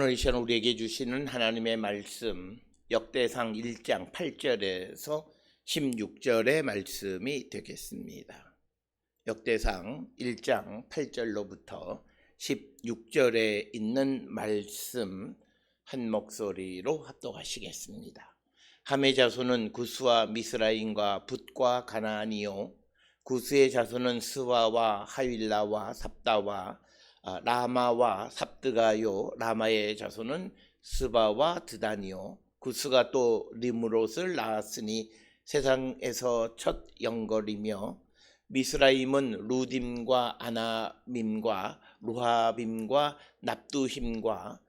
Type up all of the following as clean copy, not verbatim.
오늘 이 시간 우리에게 주시는 하나님의 말씀 역대상 1장 8절에서 16절의 말씀이 되겠습니다. 역대상 1장 8절로부터 16절에 있는 말씀 한 목소리로 합독하시겠습니다. 함의 자손은 구스와 미스라임과 붓과 가나안이요, 구스의 자손은 스와와 하윌라와 삽다와 라마와 삽드가요, 라마의 자손은 스바와 드다니요, 구스가 또 리므롯을 낳았으니 세상에서 첫 영걸이며, 미스라임은 루딤과 아나밈과 루하빔과 납두힘과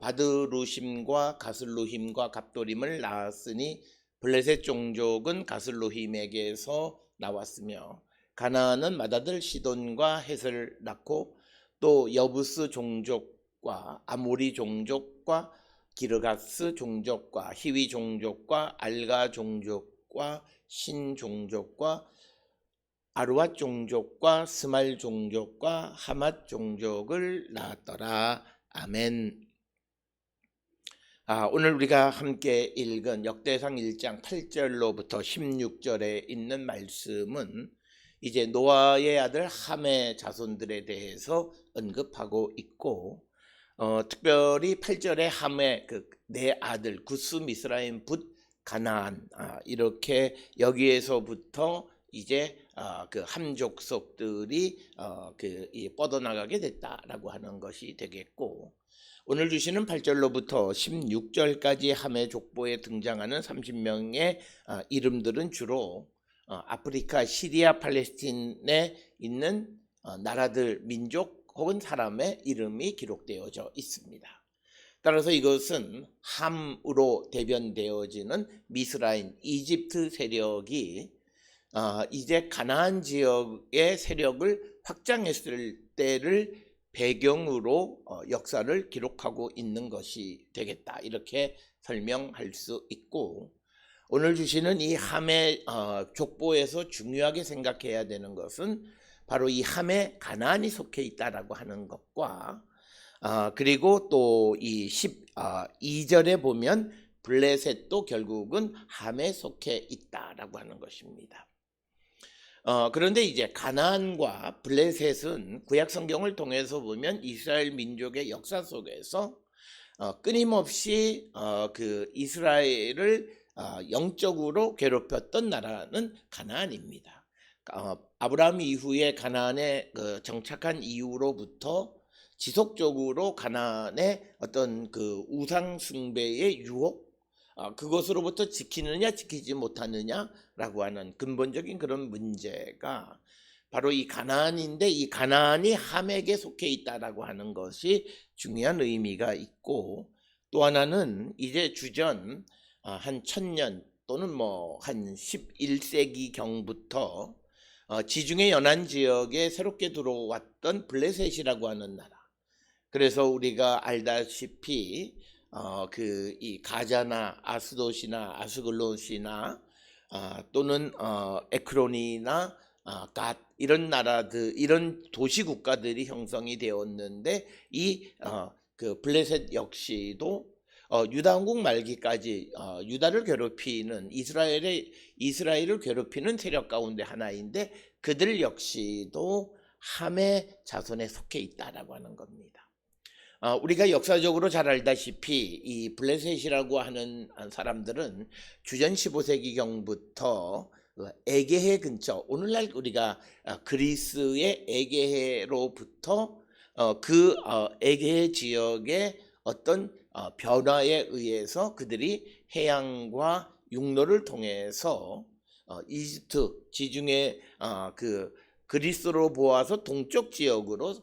바드루심과 가슬루힘과 갑도림을 낳았으니 블레셋 종족은 가슬루힘에게서 나왔으며, 가나안은 맏아들 시돈과 헷을 낳고 또 여부스 종족과 아모리 종족과 기르가스 종족과 히위 종족과 알가 종족과 신 종족과 아루앗 종족과 스말 종족과 하맛 종족을 낳았더라. 아멘. 오늘 우리가 함께 읽은 역대상 1장 8절로부터 16절에 있는 말씀은 이제 노아의 아들 함의 자손들에 대해서 언급하고 있고, 특별히 8절에 함의 네 아들 구스, 미스라임, 붓, 가나안, 이렇게 여기에서부터 이제 그 함족속들이 뻗어나가게 됐다라고 하는 것이 되겠고, 오늘 주시는 8절로부터 16절까지 함의 족보에 등장하는 30명의 이름들은 주로 아프리카, 시리아, 팔레스틴에 있는 나라들, 민족 혹은 사람의 이름이 기록되어져 있습니다. 따라서 이것은 함으로 대변되어지는 미스라임, 이집트 세력이 이제 가나안 지역의 세력을 확장했을 때를 배경으로 역사를 기록하고 있는 것이 되겠다, 이렇게 설명할 수 있고, 오늘 주시는 이 함의 족보에서 중요하게 생각해야 되는 것은 바로 이 함에 가나안이 속해 있다라고 하는 것과, 그리고 또 이 12절에 보면 블레셋도 결국은 함에 속해 있다라고 하는 것입니다. 그런데 이제 가나안과 블레셋은 구약 성경을 통해서 보면 이스라엘 민족의 역사 속에서 끊임없이 그 이스라엘을 영적으로 괴롭혔던 나라는 가나안입니다. 아브라함 이후에 가나안에 정착한 이후로부터 지속적으로 가나안의 어떤 그 우상 숭배의 유혹, 그것으로부터 지키느냐 지키지 못하느냐라고 하는 근본적인 그런 문제가 바로 이 가나안인데, 이 가나안이 함에게 속해 있다라고 하는 것이 중요한 의미가 있고, 또 하나는 이제 주전 한 1000년 또는 한 11세기 경부터 지중해 연안 지역에 새롭게 들어왔던 블레셋이라고 하는 나라. 그래서 우리가 알다시피 이 가자나 아스돗이나 아스글롯이나 또는 에크론이나 갓, 이런 나라들, 이런 도시 국가들이 형성이 되었는데, 그 블레셋 역시도 유다 왕국 말기까지 유다를 괴롭히는 이스라엘을 괴롭히는 세력 가운데 하나인데, 그들 역시도 함의 자손에 속해 있다라고 하는 겁니다. 우리가 역사적으로 잘 알다시피 이 블레셋이라고 하는 사람들은 주전 15세기 경부터 에게해 근처, 오늘날 우리가 그리스의 에게해로부터 그 에게해 지역의 어떤 변화에 의해서 그들이 해양과 육로를 통해서 이집트, 지중해 그 그리스로 보아서 동쪽 지역으로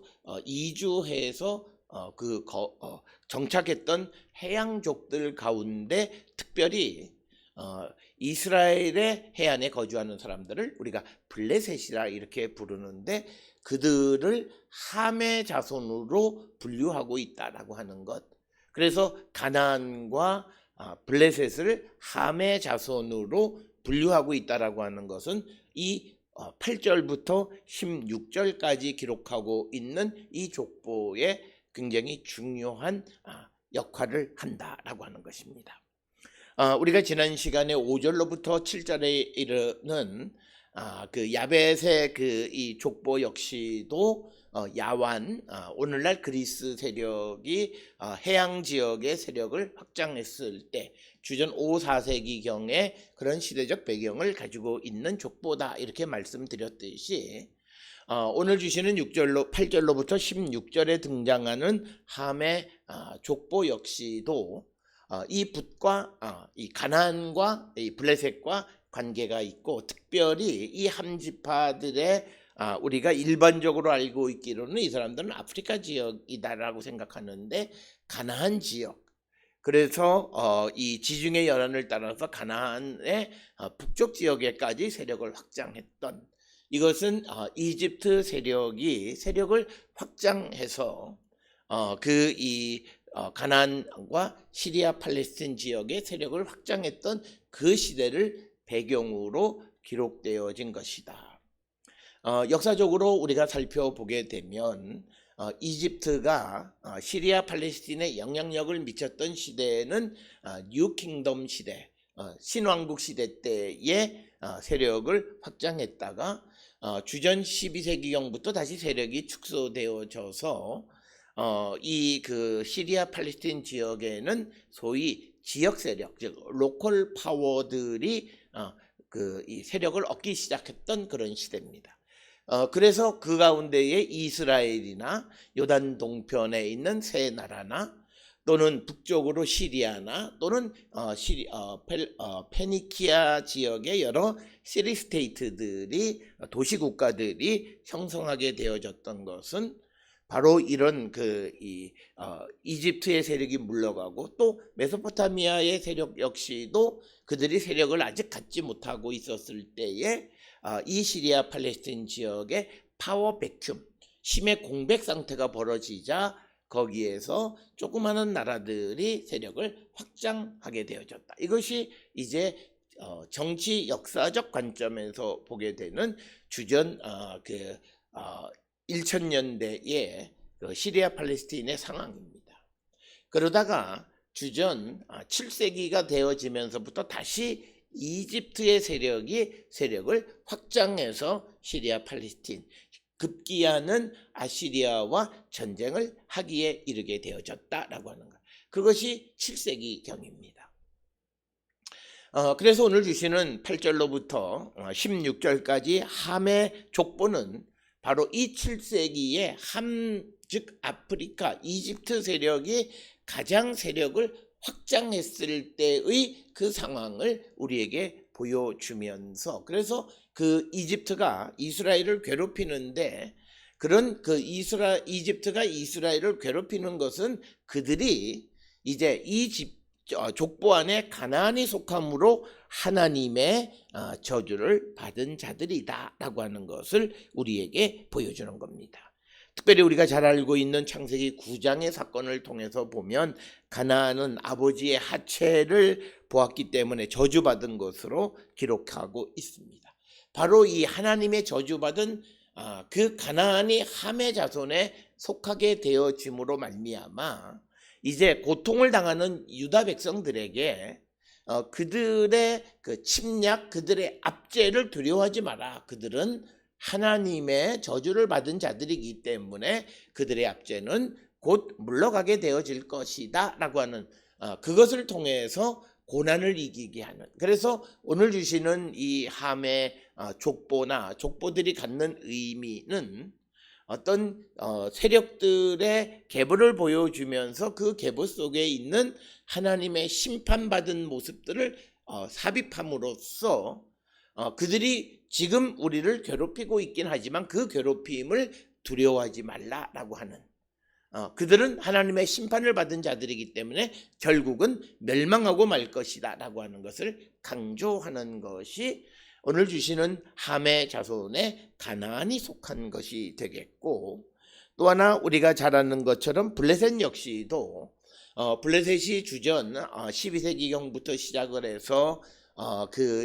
이주해서 정착했던 해양족들 가운데, 특별히 이스라엘의 해안에 거주하는 사람들을 우리가 블레셋이라 이렇게 부르는데, 그들을 함의 자손으로 분류하고 있다라고 하는 것. 그래서 가나안과 블레셋을 함의 자손으로 분류하고 있다라고 하는 것은 이 8절부터 16절까지 기록하고 있는 이 족보의 굉장히 중요한 역할을 한다라고 하는 것입니다. 우리가 지난 시간에 5절로부터 7절에 이르는 그 야벳의 그 이 족보 역시도 야완, 오늘날 그리스 세력이 해양 지역의 세력을 확장했을 때 주전 5, 4세기경에 그런 시대적 배경을 가지고 있는 족보다 이렇게 말씀드렸듯이 오늘 주시는 8절로부터 16절에 등장하는 함의 족보 역시도 이 붓과 이 가나안과 이 블레셋과 관계가 있고, 특별히 이 함지파들의 우리가 일반적으로 알고 있기로는 이 사람들은 아프리카 지역이다라고 생각하는데 가나안 지역, 그래서 이 지중해 연안을 따라서 가나안의 북쪽 지역에까지 세력을 확장했던, 이것은 이집트 세력이 세력을 확장해서 가나안과 시리아 팔레스틴 지역의 세력을 확장했던 그 시대를 배경으로 기록되어진 것이다. 역사적으로 우리가 살펴보게 되면 이집트가 시리아 팔레스틴에 영향력을 미쳤던 시대는 뉴 킹덤 시대, 신왕국 시대 때의 세력을 확장했다가 주전 12세기경부터 다시 세력이 축소되어져서 이 그 시리아 팔레스틴 지역에는 소위 지역 세력, 즉 로컬 파워들이 이 세력을 얻기 시작했던 그런 시대입니다. 그래서 그 가운데에 이스라엘이나 요단 동편에 있는 세 나라나 또는 북쪽으로 시리아나 또는 페니키아 지역의 여러 시리스테이트들이, 도시국가들이 형성하게 되어졌던 것은 바로 이런 이집트의 세력이 물러가고, 또 메소포타미아의 세력 역시도 그들이 세력을 아직 갖지 못하고 있었을 때에 이 시리아 팔레스틴 지역의 파워 베큐um, 심의 공백 상태가 벌어지자 거기에서 조그마한 나라들이 세력을 확장하게 되어졌다. 이것이 이제 정치 역사적 관점에서 보게 되는 주전 1000년대의 시리아 팔레스틴의 상황입니다. 그러다가 주전 7세기가 되어지면서부터 다시 이집트의 세력을 확장해서 시리아 팔레스틴, 급기야는 아시리아와 전쟁을 하기에 이르게 되어졌다라고 하는 것. 그것이 7세기경입니다. 그래서 오늘 주시는 8절로부터 16절까지 함의 족보는 바로 이 7세기의 함, 즉 아프리카, 이집트 세력이 가장 세력을 확장했을 때의 그 상황을 우리에게 보여주면서, 그래서 그 이집트가 이스라엘을 괴롭히는데, 그런 이집트가 이스라엘을 괴롭히는 것은 그들이 이제 족보 안에 가나안이 속함으로 하나님의 저주를 받은 자들이다라고 하는 것을 우리에게 보여주는 겁니다. 특별히 우리가 잘 알고 있는 창세기 9장의 사건을 통해서 보면 가나안은 아버지의 하체를 보았기 때문에 저주받은 것으로 기록하고 있습니다. 바로 이 하나님의 저주받은 그 가나안이 함의 자손에 속하게 되어짐으로 말미암아 이제 고통을 당하는 유다 백성들에게 그들의 그 침략, 그들의 압제를 두려워하지 마라. 그들은 하나님의 저주를 받은 자들이기 때문에 그들의 압제는 곧 물러가게 되어질 것이다 라고 하는, 그것을 통해서 고난을 이기게 하는, 그래서 오늘 주시는 이 함의 족보나 족보들이 갖는 의미는 어떤 세력들의 계보를 보여주면서 그 계보 속에 있는 하나님의 심판받은 모습들을 삽입함으로써 그들이 지금 우리를 괴롭히고 있긴 하지만 그 괴롭힘을 두려워하지 말라라고 하는, 그들은 하나님의 심판을 받은 자들이기 때문에 결국은 멸망하고 말 것이다 라고 하는 것을 강조하는 것이 오늘 주시는 함의 자손에 가나안이 속한 것이 되겠고, 또 하나 우리가 잘 아는 것처럼 블레셋 역시도 블레셋이 주전 12세기경부터 시작을 해서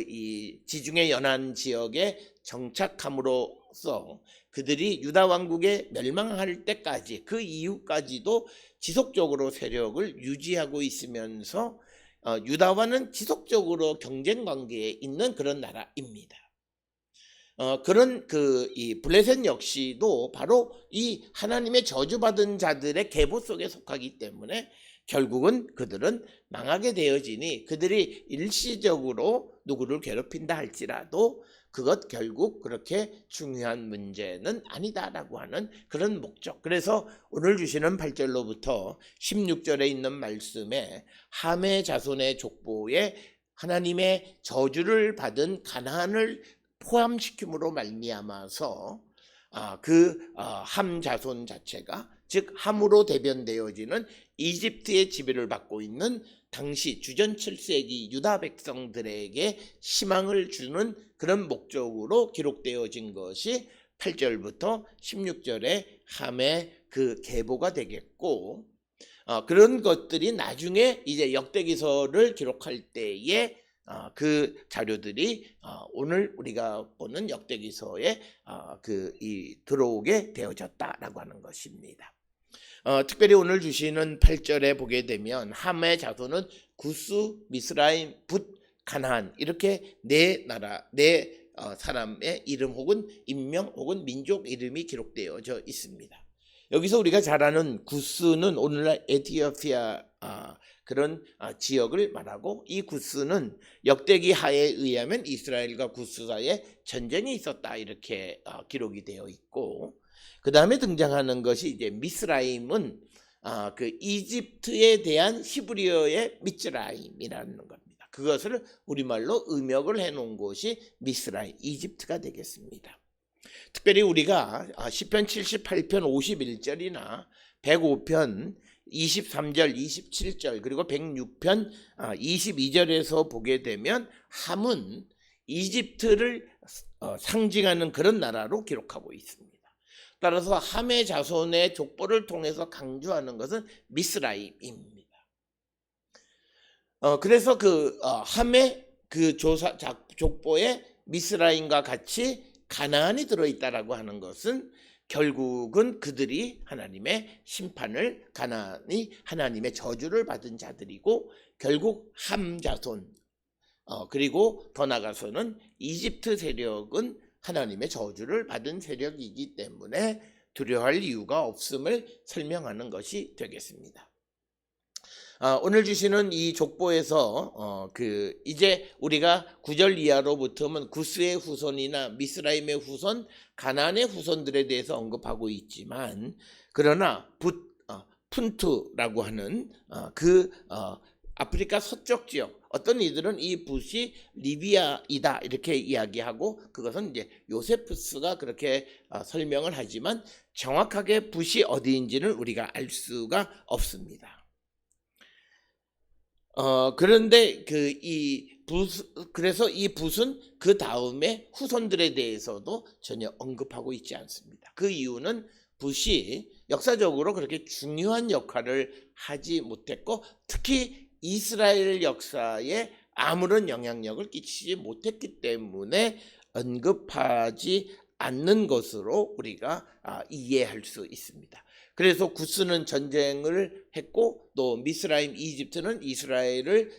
이 지중해 연안 지역에 정착함으로 함으로써 그들이 유다 왕국에 멸망할 때까지 그 이후까지도 지속적으로 세력을 유지하고 있으면서 유다와는 지속적으로 경쟁 관계에 있는 그런 나라입니다. 그런 이 블레셋 역시도 바로 이 하나님의 저주받은 자들의 계보 속에 속하기 때문에 결국은 그들은 망하게 되어지니 그들이 일시적으로 누구를 괴롭힌다 할지라도 그것 결국 그렇게 중요한 문제는 아니다라고 하는 그런 목적. 그래서 오늘 주시는 8절로부터 16절에 있는 말씀에 함의 자손의 족보에 하나님의 저주를 받은 가나안을 포함시킴으로 말미암아서 함 자손 자체가 즉 함으로 대변되어지는 이집트의 지배를 받고 있는 당시 주전 7세기 유다 백성들에게 희망을 주는 그런 목적으로 기록되어진 것이 8절부터 16절의 함의 그 계보가 되겠고, 그런 것들이 나중에 이제 역대기서를 기록할 때에 그 자료들이 오늘 우리가 보는 역대기서에 들어오게 되어졌다라고 하는 것입니다. 특별히 오늘 주시는 8절에 보게 되면 함의 자손은 구스, 미스라임, 붓, 가나안 이렇게 네 나라, 네 사람의 이름 혹은 인명 혹은 민족 이름이 기록되어져 있습니다. 여기서 우리가 잘 아는 구스는 오늘날 에티오피아 그런 지역을 말하고, 이 구스는 역대기 하에 의하면 이스라엘과 구스 사이에 전쟁이 있었다 이렇게 기록이 되어 있고, 그 다음에 등장하는 것이 이제 미스라임은 그 이집트에 대한 히브리어의 미츠라임이라는 겁니다. 그것을 우리말로 음역을 해놓은 곳이 미스라임, 이집트가 되겠습니다. 특별히 우리가 시편 78편 51절이나 105편 23절, 27절 그리고 106편 22절에서 보게 되면 함은 이집트를 상징하는 그런 나라로 기록하고 있습니다. 따라서 함의 자손의 족보를 통해서 강조하는 것은 미스라임입니다. 그래서 함의 족보에 미스라임과 같이 가나안이 들어있다라고 하는 것은 결국은 그들이 하나님의 심판을, 가나안이 하나님의 저주를 받은 자들이고, 결국 함 자손 그리고 더 나아가서는 이집트 세력은 하나님의 저주를 받은 세력이기 때문에 두려워할 이유가 없음을 설명하는 것이 되겠습니다. 오늘 주시는 이 족보에서 이제 우리가 9절 이하로부터는 구스의 후손이나 미스라임의 후손, 가나안의 후손들에 대해서 언급하고 있지만, 그러나 푼투라고 하는 아프리카 서쪽 지역, 어떤 이들은 이 붓이 리비아이다 이렇게 이야기하고, 그것은 이제 요세푸스가 그렇게 설명을 하지만 정확하게 붓이 어디인지는 우리가 알 수가 없습니다. 그런데 그래서 이 붓은 그 다음에 후손들에 대해서도 전혀 언급하고 있지 않습니다. 그 이유는 붓이 역사적으로 그렇게 중요한 역할을 하지 못했고, 특히 이스라엘 역사에 아무런 영향력을 끼치지 못했기 때문에 언급하지 않는 것으로 우리가 이해할 수 있습니다. 그래서 구스는 전쟁을 했고, 또 미스라임, 이집트는 이스라엘을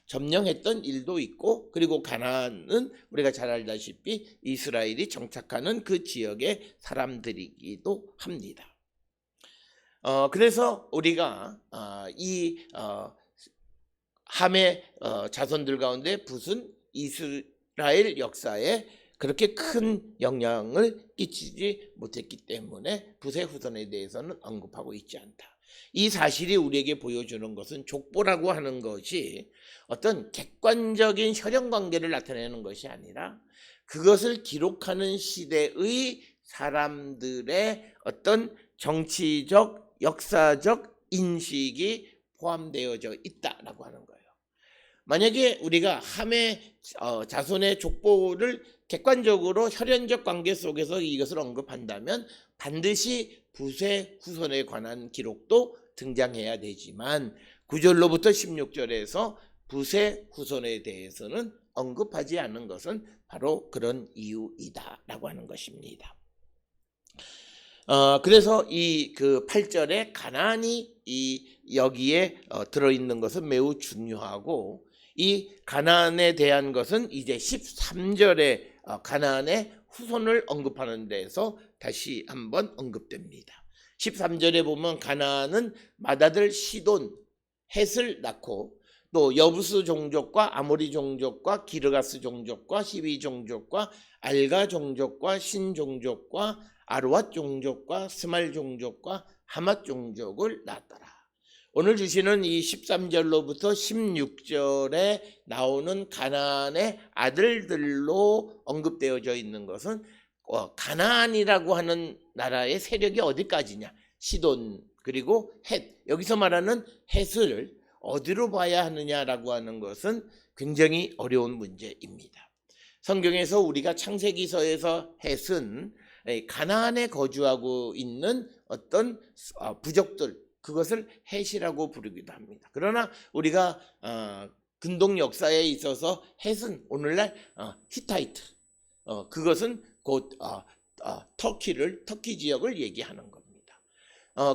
점령했던 일도 있고, 그리고 가나안은 우리가 잘 알다시피 이스라엘이 정착하는 그 지역의 사람들이기도 합니다. 그래서 우리가 함의 자손들 가운데 붓은 이스라엘 역사에 그렇게 큰 영향을 끼치지 못했기 때문에 붓의 후손에 대해서는 언급하고 있지 않다. 이 사실이 우리에게 보여주는 것은 족보라고 하는 것이 어떤 객관적인 혈연 관계를 나타내는 것이 아니라 그것을 기록하는 시대의 사람들의 어떤 정치적, 역사적 인식이 포함되어져 있다라고 하는 거예요. 만약에 우리가 함의 자손의 족보를 객관적으로 혈연적 관계 속에서 이것을 언급한다면 반드시 붓의 후손에 관한 기록도 등장해야 되지만 9절로부터 16절에서 붓의 후손에 대해서는 언급하지 않은 것은 바로 그런 이유이다라고 하는 것입니다. 그래서 이 그 8절에 가나안이 여기에 들어있는 것은 매우 중요하고, 이 가나안에 대한 것은 이제 13절에 가나안의 후손을 언급하는 데서 다시 한번 언급됩니다. 13절에 보면 가나안은 맏아들 시돈, 헷을 낳고 또 여부스 종족과 아모리 종족과 기르가스 종족과 히위 종족과 알가 종족과 신 종족과 아르왓 종족과 스말 종족과 하맛 종족을 낳았더라. 오늘 주시는 이 13절로부터 16절에 나오는 가나안의 아들들로 언급되어져 있는 것은 가나안이라고 하는 나라의 세력이 어디까지냐, 시돈 그리고 헷, 여기서 말하는 헷을 어디로 봐야 하느냐라고 하는 것은 굉장히 어려운 문제입니다. 성경에서 우리가 창세기서에서 헷은 가나안에 거주하고 있는 어떤 부족들, 그것을 헷이라고 부르기도 합니다. 그러나 우리가 근동 역사에 있어서 헷은 오늘날 히타이트, 그것은 곧 터키 지역을 얘기하는 겁니다.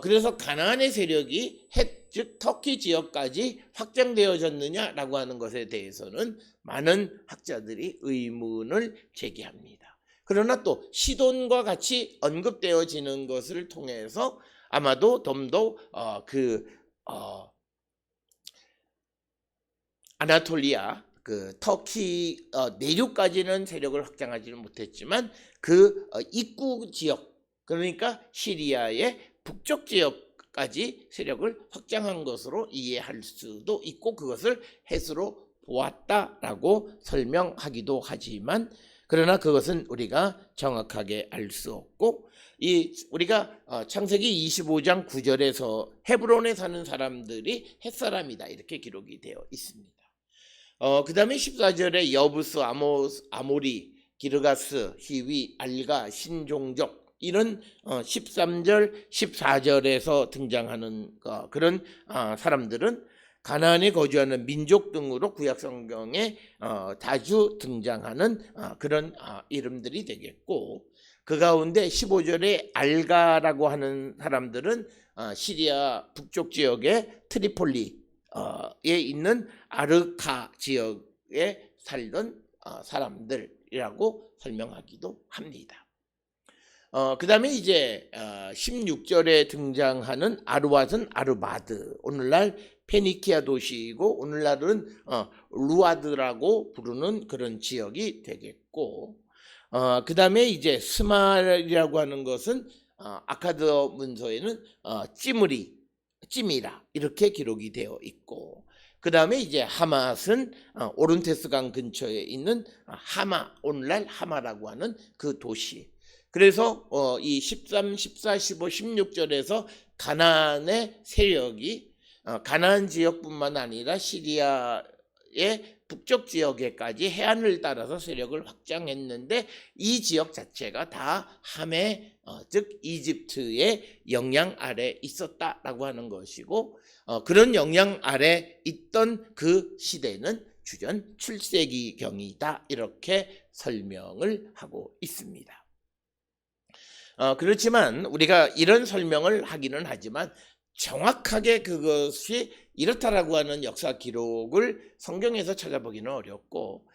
그래서 가나안의 세력이 헷, 즉 터키 지역까지 확장되어졌느냐라고 하는 것에 대해서는 많은 학자들이 의문을 제기합니다. 그러나 또 시돈과 같이 언급되어지는 것을 통해서 아마도 좀 더 아나톨리아, 그 터키 내륙까지는 세력을 확장하지는 못했지만 그 입구 지역, 그러니까 시리아의 북쪽 지역까지 세력을 확장한 것으로 이해할 수도 있고, 그것을 헷으로 보았다라고 설명하기도 하지만, 그러나 그것은 우리가 정확하게 알 수 없고, 우리가 창세기 25장 9절에서 헤브론에 사는 사람들이 헷사람이다 이렇게 기록이 되어 있습니다. 그 다음에 14절에 여부스, 아모리, 기르가스, 히위, 알가, 신종족, 이런 13절, 14절에서 등장하는 그런 사람들은 가나안에 거주하는 민족 등으로 구약성경에 자주 등장하는 그런 이름들이 되겠고, 그 가운데 15절에 알가라고 하는 사람들은 시리아 북쪽 지역의 트리폴리에 있는 아르카 지역에 살던 사람들이라고 설명하기도 합니다. 그 다음에 이제 16절에 등장하는 아르왓은 아르바드, 오늘날 페니키아 도시이고 오늘날은 루아드라고 부르는 그런 지역이 되겠고, 그 다음에 이제 스말이라고 하는 것은 아카드어 문서에는 찌미라 이렇게 기록이 되어 있고, 그 다음에 이제 하맛은 오른테스강 근처에 있는 하마, 오늘날 하마라고 하는 그 도시. 그래서 이 13, 14, 15, 16절에서 가나안의 세력이 가나안 지역뿐만 아니라 시리아의 북쪽 지역에까지 해안을 따라서 세력을 확장했는데, 이 지역 자체가 다 함의 즉 이집트의 영향 아래 있었다라고 하는 것이고, 그런 영향 아래 있던 그 시대는 주전 7세기경이다 이렇게 설명을 하고 있습니다. 그렇지만 우리가 이런 설명을 하기는 하지만 정확하게 그것이 이렇다라고 하는 역사 기록을 성경에서 찾아보기는 어렵고,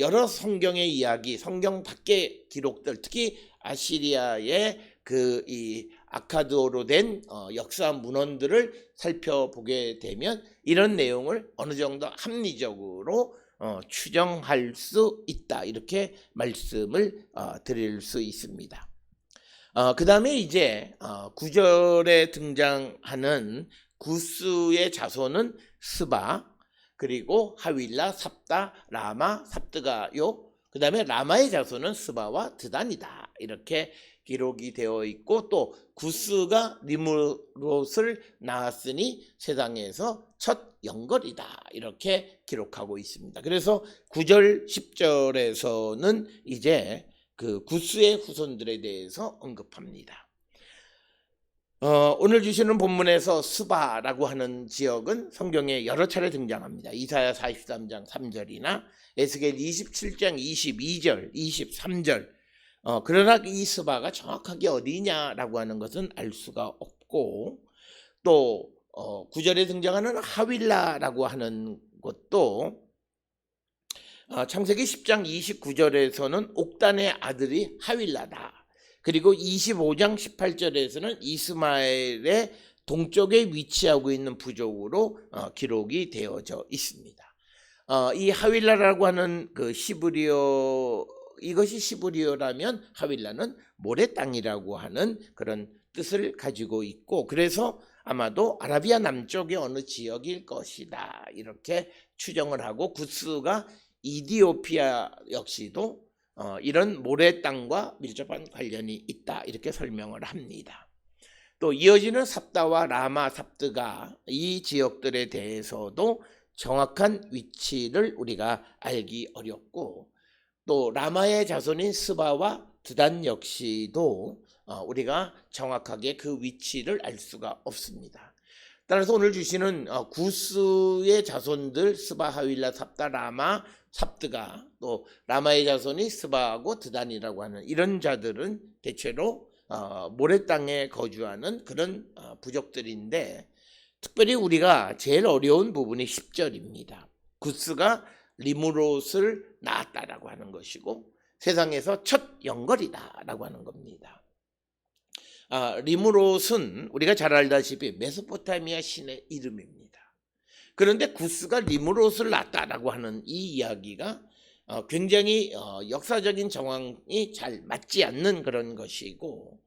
여러 성경의 이야기, 성경 밖의 기록들, 특히 아시리아의 이 아카드어로 된 역사 문헌들을 살펴보게 되면 이런 내용을 어느 정도 합리적으로 추정할 수 있다 이렇게 말씀을 드릴 수 있습니다. 그 다음에 이제 9절에 등장하는 구스의 자손은 스바, 그리고 하윌라, 삽다, 라마, 삽드가요. 그 다음에 라마의 자손은 스바와 드단이다 이렇게 기록이 되어 있고, 또 구스가 리므롯을 낳았으니 세상에서 첫 영걸이다 이렇게 기록하고 있습니다. 그래서 9절 10절에서는 이제 그 구스의 후손들에 대해서 언급합니다. 오늘 주시는 본문에서 스바라고 하는 지역은 성경에 여러 차례 등장합니다. 이사야 43장 3절이나 에스겔 27장 22절, 23절. 그러나 이 스바가 정확하게 어디냐라고 하는 것은 알 수가 없고, 또 9절에 등장하는 하윌라라고 하는 것도 창세기 10장 29절에서는 옥단의 아들이 하윌라다. 그리고 25장 18절에서는 이스마엘의 동쪽에 위치하고 있는 부족으로 기록이 되어져 있습니다. 이 하윌라라고 하는 그 시브리어, 이것이 시브리어라면 하윌라는 모래 땅이라고 하는 그런 뜻을 가지고 있고, 그래서 아마도 아라비아 남쪽의 어느 지역일 것이다 이렇게 추정을 하고, 구스가 이디오피아 역시도 이런 모래 땅과 밀접한 관련이 있다 이렇게 설명을 합니다. 또 이어지는 삽다와 라마, 삽드가 이 지역들에 대해서도 정확한 위치를 우리가 알기 어렵고, 또 라마의 자손인 스바와 드단 역시도 우리가 정확하게 그 위치를 알 수가 없습니다. 따라서 오늘 주시는 구스의 자손들 스바, 하윌라, 삽다, 라마, 삽드가, 또 라마의 자손이 스바하고 드단이라고 하는 이런 자들은 대체로 모래 땅에 거주하는 그런 부족들인데, 특별히 우리가 제일 어려운 부분이 10절입니다. 구스가 리므롯을 낳았다라고 하는 것이고 세상에서 첫 영걸이다라고 하는 겁니다. 리므롯은 우리가 잘 알다시피 메소포타미아 신의 이름입니다. 그런데 구스가 리므롯을 낳았다라고 하는 이 이야기가 굉장히 역사적인 정황이 잘 맞지 않는 그런 것이고,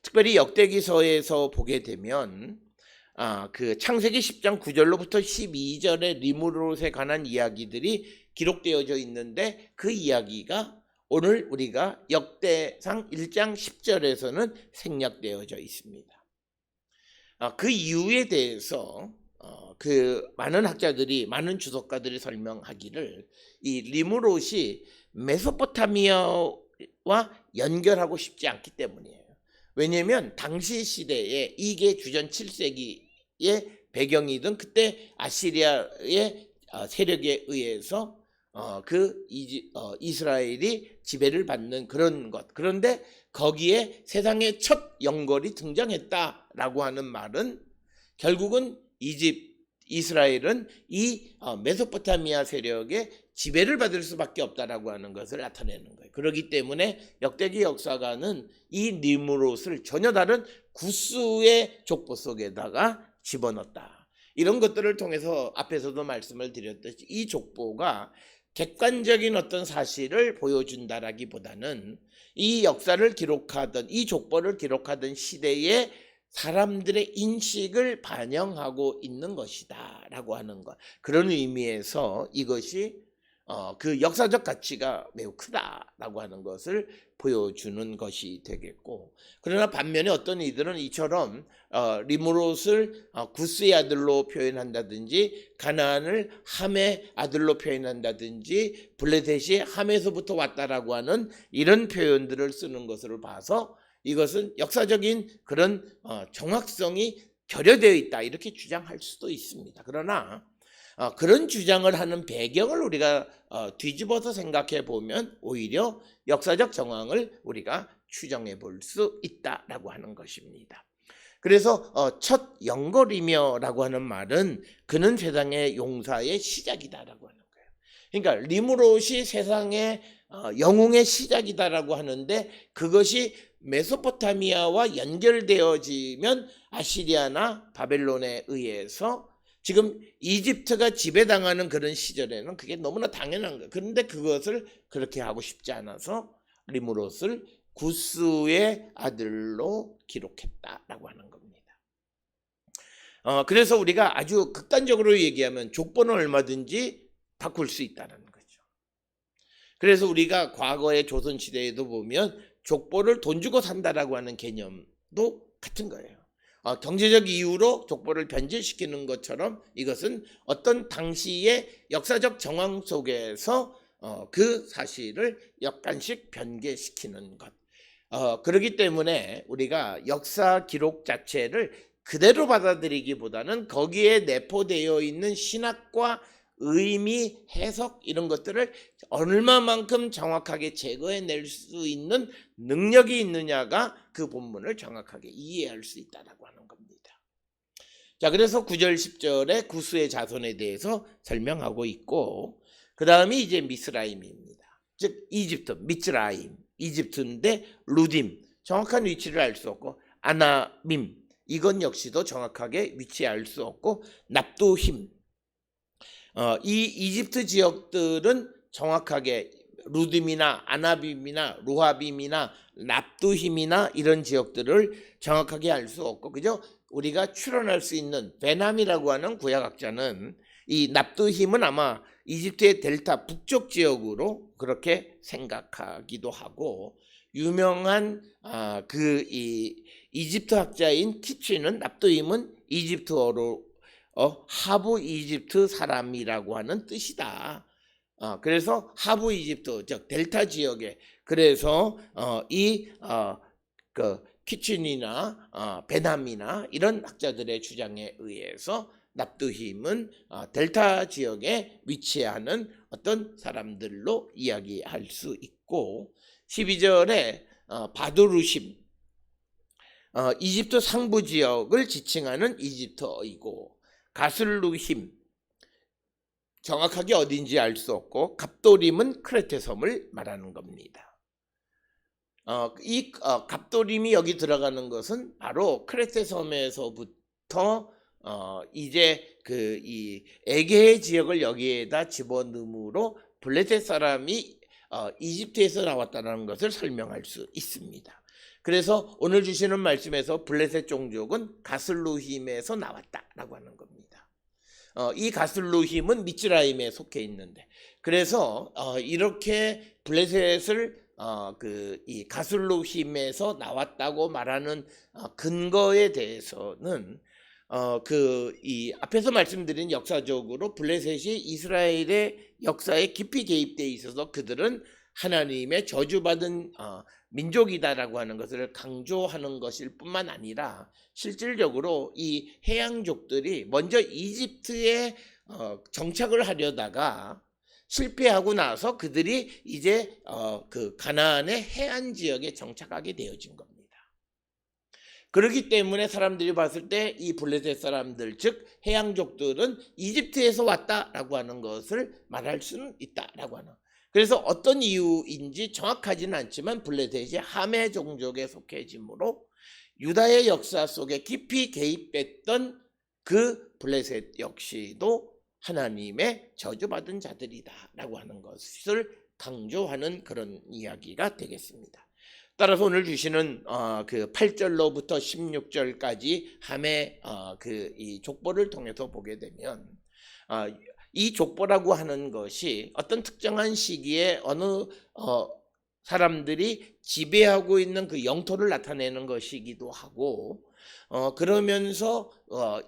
특별히 역대기서에서 보게 되면 그 창세기 10장 9절로부터 12절의 리므롯에 관한 이야기들이 기록되어져 있는데, 그 이야기가 오늘 우리가 역대상 1장 10절에서는 생략되어져 있습니다. 그 이유에 대해서 그 많은 학자들이, 많은 주석가들이 설명하기를 이 리므롯이 메소포타미아와 연결하고 싶지 않기 때문이에요. 왜냐하면 당시 시대에 이게 주전 7세기의 배경이든 그때 아시리아의 세력에 의해서 이스라엘이 지배를 받는 그런 것. 그런데 거기에 세상의 첫 영걸이 등장했다라고 하는 말은 결국은 이스라엘은 이 메소포타미아 세력의 지배를 받을 수밖에 없다라고 하는 것을 나타내는 거예요. 그렇기 때문에 역대기 역사가는 이 리므롯을 전혀 다른 구스의 족보 속에다가 집어넣었다. 이런 것들을 통해서 앞에서도 말씀을 드렸듯이 이 족보가 객관적인 어떤 사실을 보여준다라기보다는 이 역사를 기록하던, 이 족보를 기록하던 시대의 사람들의 인식을 반영하고 있는 것이다 라고 하는 것, 그런 의미에서 이것이 그 역사적 가치가 매우 크다라고 하는 것을 보여주는 것이 되겠고, 그러나 반면에 어떤 이들은 이처럼 리므롯을 구스의 아들로 표현한다든지, 가나안을 함의 아들로 표현한다든지, 블레셋이 함에서부터 왔다라고 하는 이런 표현들을 쓰는 것을 봐서 이것은 역사적인 그런 정확성이 결여되어 있다 이렇게 주장할 수도 있습니다. 그러나 그런 주장을 하는 배경을 우리가 뒤집어서 생각해 보면 오히려 역사적 정황을 우리가 추정해 볼 수 있다라고 하는 것입니다. 그래서 첫 영걸이며라고 하는 말은 그는 세상의 용사의 시작이다라고 하는 거예요. 그러니까 리므롯이 세상의 영웅의 시작이다라고 하는데, 그것이 메소포타미아와 연결되어지면 아시리아나 바벨론에 의해서 지금 이집트가 지배당하는 그런 시절에는 그게 너무나 당연한 거예요. 그런데 그것을 그렇게 하고 싶지 않아서 리므롯을 구스의 아들로 기록했다라고 하는 겁니다. 그래서 우리가 아주 극단적으로 얘기하면 족보는 얼마든지 바꿀 수 있다는 거죠. 그래서 우리가 과거의 조선시대에도 보면 족보를 돈 주고 산다라고 하는 개념도 같은 거예요. 경제적 이유로 족보를 변질시키는 것처럼 이것은 어떤 당시의 역사적 정황 속에서 그 사실을 약간씩 변개시키는 것. 그렇기 때문에 우리가 역사 기록 자체를 그대로 받아들이기보다는 거기에 내포되어 있는 신학과 의미, 해석 이런 것들을 얼마만큼 정확하게 제거해낼 수 있는 능력이 있느냐가 그 본문을 정확하게 이해할 수 있다라고 하는 겁니다. 자, 그래서 9절 10절에 구스의 자손에 대해서 설명하고 있고, 그 다음이 이제 미스라임입니다. 즉 이집트, 미츠라임, 이집트인데 루딤, 정확한 위치를 알 수 없고, 아나밈, 이건 역시도 정확하게 위치 알 수 없고, 납도힘, 이 이집트 지역들은 정확하게 루딤이나 아나빔이나 루하빔이나 납두힘이나 이런 지역들을 정확하게 알 수 없고, 그죠? 우리가 추론할 수 있는 베남이라고 하는 구약학자는 이 납두힘은 아마 이집트의 델타 북쪽 지역으로 그렇게 생각하기도 하고, 유명한 이 이집트 학자인 키치는 납두힘은 이집트어로 하부 이집트 사람이라고 하는 뜻이다. 그래서 하부 이집트, 즉 델타 지역에, 그래서 그 키친이나 베남이나 이런 학자들의 주장에 의해서 납두힘은 델타 지역에 위치하는 어떤 사람들로 이야기할 수 있고, 12절에 바두루심, 이집트 상부 지역을 지칭하는 이집트어이고, 가슬루힘, 정확하게 어딘지 알 수 없고, 갑도림은 크레테 섬을 말하는 겁니다. 이 갑도림이 여기 들어가는 것은 바로 크레테 섬에서부터 이제 이 에게해 지역을 여기에다 집어넣음으로 블레셋 사람이 이집트에서 나왔다는 것을 설명할 수 있습니다. 그래서 오늘 주시는 말씀에서 블레셋 종족은 가슬루힘에서 나왔다라고 하는 겁니다. 이 가슬루힘은 미츠라임에 속해 있는데, 그래서 이렇게 블레셋을 이 가슬루힘에서 나왔다고 말하는 근거에 대해서는 이 앞에서 말씀드린 역사적으로 블레셋이 이스라엘의 역사에 깊이 개입되어 있어서 그들은 하나님의 저주받은 민족이다라고 하는 것을 강조하는 것일 뿐만 아니라, 실질적으로 이 해양족들이 먼저 이집트에 정착을 하려다가 실패하고 나서 그들이 이제 그 가나안의 해안 지역에 정착하게 되어진 겁니다. 그렇기 때문에 사람들이 봤을 때 이 블레셋 사람들, 즉 해양족들은 이집트에서 왔다라고 하는 것을 말할 수는 있다라고 하는, 그래서 어떤 이유인지 정확하지는 않지만 블레셋이 하메 종족에 속해지므로 유다의 역사 속에 깊이 개입했던 그 블레셋 역시도 하나님의 저주받은 자들이다라고 하는 것을 강조하는 그런 이야기가 되겠습니다. 따라서 오늘 주시는 그 8절로부터 16절까지 하메 이 족보를 통해서 보게 되면, 이 족보라고 하는 것이 어떤 특정한 시기에 어느 사람들이 지배하고 있는 그 영토를 나타내는 것이기도 하고, 그러면서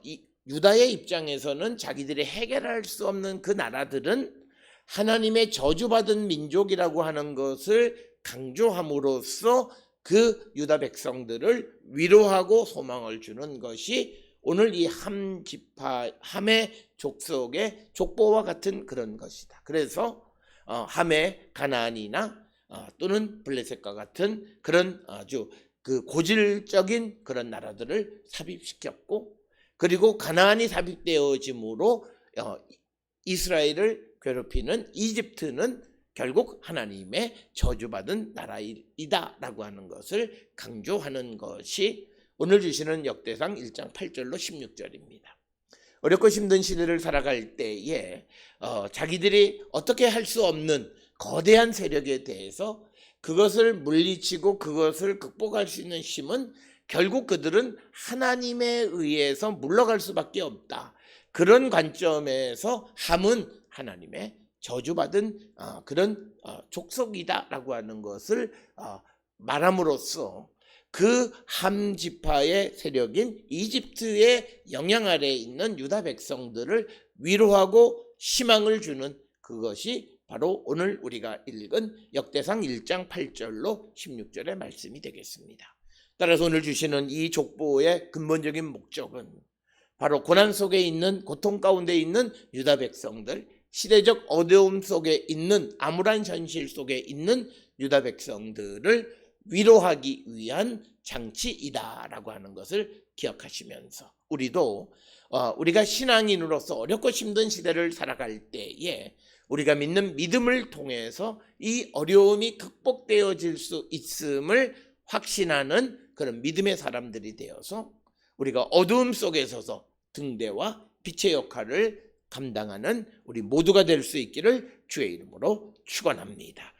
이 유다의 입장에서는 자기들이 해결할 수 없는 그 나라들은 하나님의 저주받은 민족이라고 하는 것을 강조함으로써 그 유다 백성들을 위로하고 소망을 주는 것이 오늘 이 함의 족속의 족보와 같은 그런 것이다. 그래서 함의 가나안이나 또는 블레셋과 같은 그런 아주 그 고질적인 그런 나라들을 삽입시켰고, 그리고 가나안이 삽입되어짐으로 이스라엘을 괴롭히는 이집트는 결국 하나님의 저주받은 나라이다라고 하는 것을 강조하는 것이 오늘 주시는 역대상 1장 8절로 16절입니다. 어렵고 힘든 시대를 살아갈 때에 자기들이 어떻게 할 수 없는 거대한 세력에 대해서 그것을 물리치고 그것을 극복할 수 있는 힘은 결국 그들은 하나님에 의해서 물러갈 수밖에 없다. 그런 관점에서 함은 하나님의 저주받은 그런 족속이다라고 하는 것을 말함으로써 그 함 지파의 세력인 이집트의 영향 아래에 있는 유다 백성들을 위로하고 희망을 주는 그것이 바로 오늘 우리가 읽은 역대상 1장 8절로 16절의 말씀이 되겠습니다. 따라서 오늘 주시는 이 족보의 근본적인 목적은 바로 고난 속에 있는, 고통 가운데 있는 유다 백성들, 시대적 어려움 속에 있는, 암울한 현실 속에 있는 유다 백성들을 위로하기 위한 장치이다라고 하는 것을 기억하시면서 우리도 우리가 신앙인으로서 어렵고 힘든 시대를 살아갈 때에 우리가 믿는 믿음을 통해서 이 어려움이 극복되어질 수 있음을 확신하는 그런 믿음의 사람들이 되어서 우리가 어두움 속에 서서 등대와 빛의 역할을 감당하는 우리 모두가 될 수 있기를 주의 이름으로 축원합니다.